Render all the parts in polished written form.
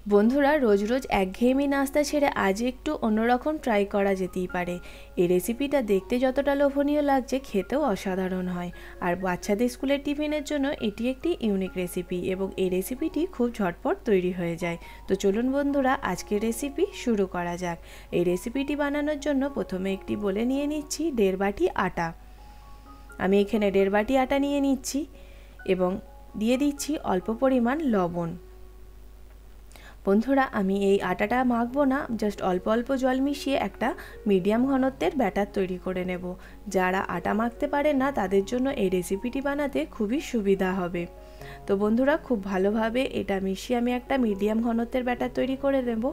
বন্ধুরা, রোজ রোজ একঘেয়েমি নাস্তা ছেড়ে আজ একটু অন্যরকম ট্রাই করা যেতেই পারে। এই রেসিপিটা দেখতে যতটা লোভনীয় লাগছে, খেতেও অসাধারণ হয়। আর বাচ্চাদের স্কুলের টিফিনের জন্য এটি একটি ইউনিক রেসিপি এবং এই রেসিপিটি খুব ঝটপট তৈরি হয়ে যায়। তো চলুন বন্ধুরা, আজকের রেসিপি শুরু করা যাক। এই রেসিপিটি বানানোর জন্য প্রথমে একটি বলে নিয়ে নিচ্ছি 1.5 বাটি আটা। আমি এখানে 1.5 বাটি আটা নিয়ে নিচ্ছি এবং দিয়ে দিচ্ছি অল্প পরিমাণ লবণ। বন্ধুরা, আমি এই আটাটা মাখবো না, জাস্ট অল্প অল্প জল মিশিয়ে একটা মিডিয়াম ঘনত্বের ব্যাটার তৈরি করে নেব। যারা আটা মাখতে পারেন না তাদের জন্য এই রেসিপিটি বানাতে খুবই সুবিধা হবে। তো বন্ধুরা, খুব ভালোভাবে এটা মিশিয়ে আমি একটা মিডিয়াম ঘনত্বের ব্যাটার তৈরি করে নেব।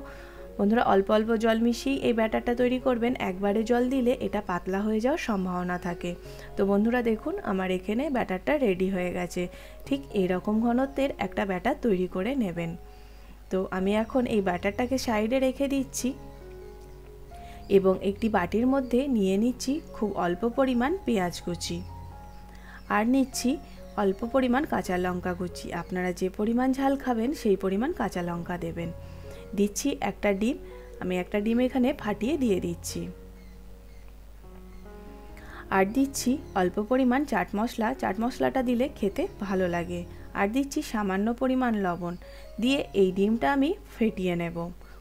বন্ধুরা, অল্প অল্প জল মিশিয়ে এই ব্যাটারটা তৈরি করবেন। একবারে জল দিলে এটা পাতলা হয়ে যাওয়ার সম্ভাবনা থাকে। তো বন্ধুরা দেখুন, আমার এখানে ব্যাটারটা রেডি হয়ে গেছে। ঠিক এরকম ঘনত্বের একটা ব্যাটার তৈরি করে নেবেন। তো আমি এখন এই ব্যাটারটাকে সাইডে রেখে দিচ্ছি এবং একটি বাটির মধ্যে নিয়ে নিচ্ছি খুব অল্প পরিমাণ পেঁয়াজ কুচি আর নিচ্ছি অল্প পরিমাণ কাঁচা লঙ্কা কুচি। আপনারা যে পরিমাণ ঝাল খাবেন সেই পরিমাণ কাঁচা লঙ্কা দেবেন। দিচ্ছি একটা ডিম, আমি একটা ডিম এখানে ফাটিয়ে দিয়ে দিচ্ছি। আর দিচ্ছি অল্প পরিমাণ চাট মশলা, চাট মশলাটা দিলে খেতে ভালো লাগে। আর দিচ্ছি সামান্য পরিমাণ লবণ দিয়ে এই ডিমটা আমি ফেটিয়ে নেব।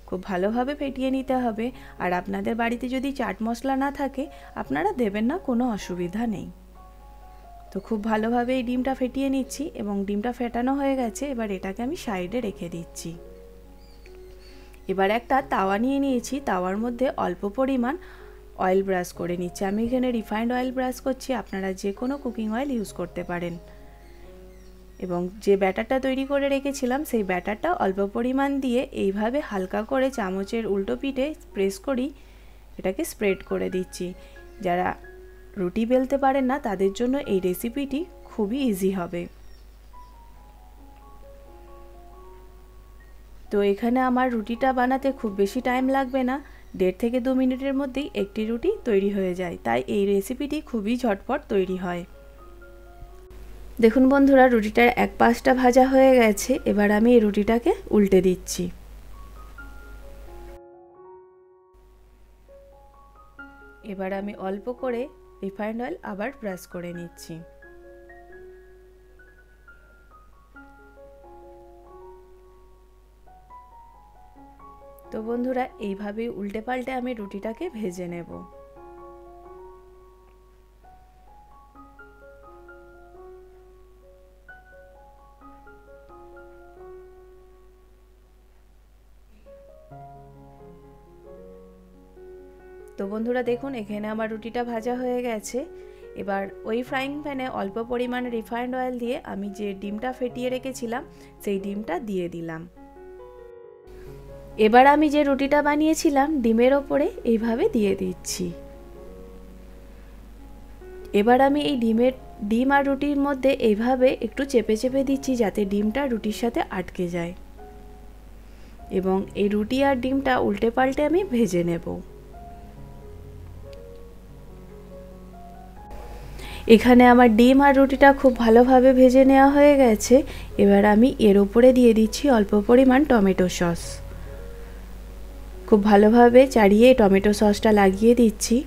খুব ভালোভাবে ফেটিয়ে নিতে হবে। আর আপনাদের বাড়িতে যদি চাট মশলা না থাকে আপনারা দেবেন না, কোনো অসুবিধা নেই। তো খুব ভালোভাবে এই ডিমটা ফেটিয়ে নিচ্ছি এবং ডিমটা ফেটানো হয়ে গেছে। এবার এটাকে আমি সাইডে রেখে দিচ্ছি। এবার একটা তাওয়া নিয়ে নিয়েছি, তাওয়ার মধ্যে অল্প পরিমাণ অয়েল ব্রাশ করে নিচ্ছি। আমি এখানে রিফাইন্ড অয়েল ব্রাশ করছি, আপনারা যে কোনো কুকিং অয়েল ইউজ করতে পারেন। এবং যে ব্যাটারটা তৈরি করে রেখেছিলাম সেই ব্যাটারটা অল্প পরিমাণ দিয়ে এইভাবে হালকা করে চামচের উল্টো পিঠে প্রেস করি এটাকে স্প্রেড করে দিচ্ছি। যারা রুটি বেলতে পারেন না তাদের জন্য এই রেসিপিটি খুবই ইজি হবে। তো এখানে আমার রুটিটা বানাতে খুব বেশি টাইম লাগবে না, 1.5 থেকে 2 মিনিটের মধ্যেই একটি রুটি তৈরি হয়ে যায়। তাই এই রেসিপিটি খুবই ঝটপট তৈরি হয়। দেখুন বন্ধুরা, রুটিটার এক পাশটা ভাজা হয়ে গেছে। এবার আমি এই রুটিটাকে উল্টে দিচ্ছি। এবার আমি অল্প করে রিফাইন্ড অয়েল আবার ব্রাশ করে নিচ্ছি। তো বন্ধুরা, এইভাবে উল্টে পাল্টে আমি রুটিটাকে ভেজে নেব। তো বন্ধুরা দেখুন, এখানে আমার রুটিটা ভাজা হয়ে গেছে। এবার ওই ফ্রাইং প্যানে অল্প পরিমাণে রিফাইন্ড অয়েল দিয়ে আমি যে ডিমটা ফেটিয়ে রেখেছিলাম সেই ডিমটা দিয়ে দিলাম। এবার আমি যে রুটিটা বানিয়েছিলাম ডিমের ওপরে এইভাবে দিয়ে দিচ্ছি। এবার আমি এই ডিম আর রুটির মধ্যে এইভাবে একটু চেপে চেপে দিচ্ছি যাতে ডিমটা রুটির সাথে আটকে যায়। এবং এই রুটি আর ডিমটা উল্টে পাল্টে আমি ভেজে নেব। এখানে আমার ডিম আর রুটিটা খুব ভালোভাবে ভেজে নেওয়া হয়ে গেছে। এবার আমি এর উপরে দিয়ে দিচ্ছি অল্প পরিমাণ টমেটো সস। খুব ভালোভাবে চাড়িয়ে টমেটো সসটা লাগিয়ে দিচ্ছি।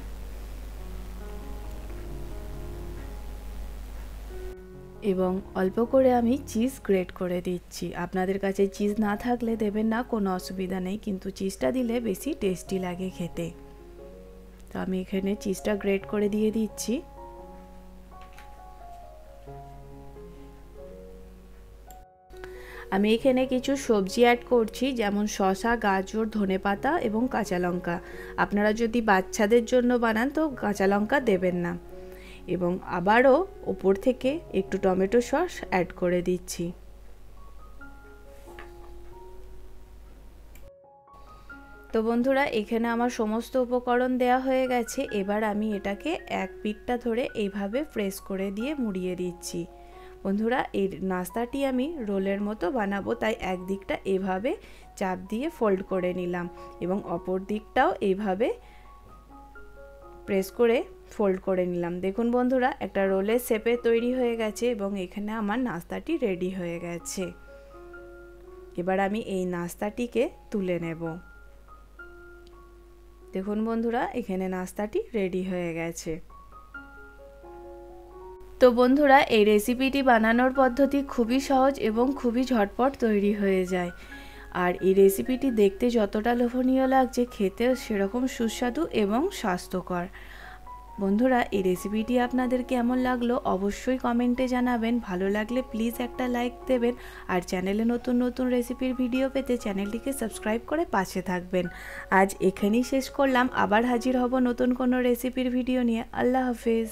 এবং অল্প করে আমি চিজ গ্রেট করে দিচ্ছি। আপনাদের কাছে চিজ না থাকলে দেবেন না, কোনো অসুবিধা নেই, কিন্তু চিজটা দিলে বেশি টেস্টি লাগে খেতে। তো আমি এখানে চিজটা গ্রেট করে দিয়ে দিচ্ছি। আমি এখানে কিছু সবজি অ্যাড করছি, যেমন শসা, গাজর, ধনেপাতা এবং কাঁচা লঙ্কা। আপনারা যদি বাচ্চাদের জন্য বানান তো কাঁচা লঙ্কা দেবেন না। এবং আবারও ওপর থেকে একটু টমেটো সস অ্যাড করে দিচ্ছি। তো বন্ধুরা, এখানে আমার সমস্ত উপকরণ দেয়া হয়ে গেছে। এবার আমি এটাকে এক পিঠটা ধরে এইভাবে প্রেস করে দিয়ে মুড়িয়ে দিচ্ছি। বন্ধুরা, এই নাস্তাটি আমি রোলের মতো বানাবো, তাই এক দিকটা এভাবে চাপ দিয়ে ফোল্ড করে নিলাম এবং অপর দিকটাও এইভাবে প্রেস করে ফোল্ড করে নিলাম। দেখুন বন্ধুরা, একটা রোলের শেপে তৈরি হয়ে গেছে এবং এখানে আমার নাস্তাটি রেডি হয়ে গেছে। এবার আমি এই নাস্তাটিকে তুলে নেব। দেখুন বন্ধুরা, এখানে নাস্তাটি রেডি হয়ে গেছে। তো বন্ধুরা, এই রেসিপিটি বানানোর পদ্ধতি খুবই সহজ এবং খুবই ঝটপট তৈরি হয়ে যায়। আর এই রেসিপিটি দেখতে যতটা লোভনীয় লাগছে, খেতেও সেরকম সুস্বাদু এবং স্বাস্থ্যকর। বন্ধুরা, এই রেসিপিটি আপনাদের কেমন লাগলো অবশ্যই কমেন্টে জানাবেন। ভালো লাগলে প্লিজ একটা লাইক দেবেন। আর চ্যানেলে নতুন নতুন রেসিপির ভিডিও পেতে চ্যানেলটিকে সাবস্ক্রাইব করে পাশে থাকবেন। আজ এখানেই শেষ করলাম, আবার হাজির হব নতুন কোনো রেসিপির ভিডিও নিয়ে। আল্লাহ হাফেজ।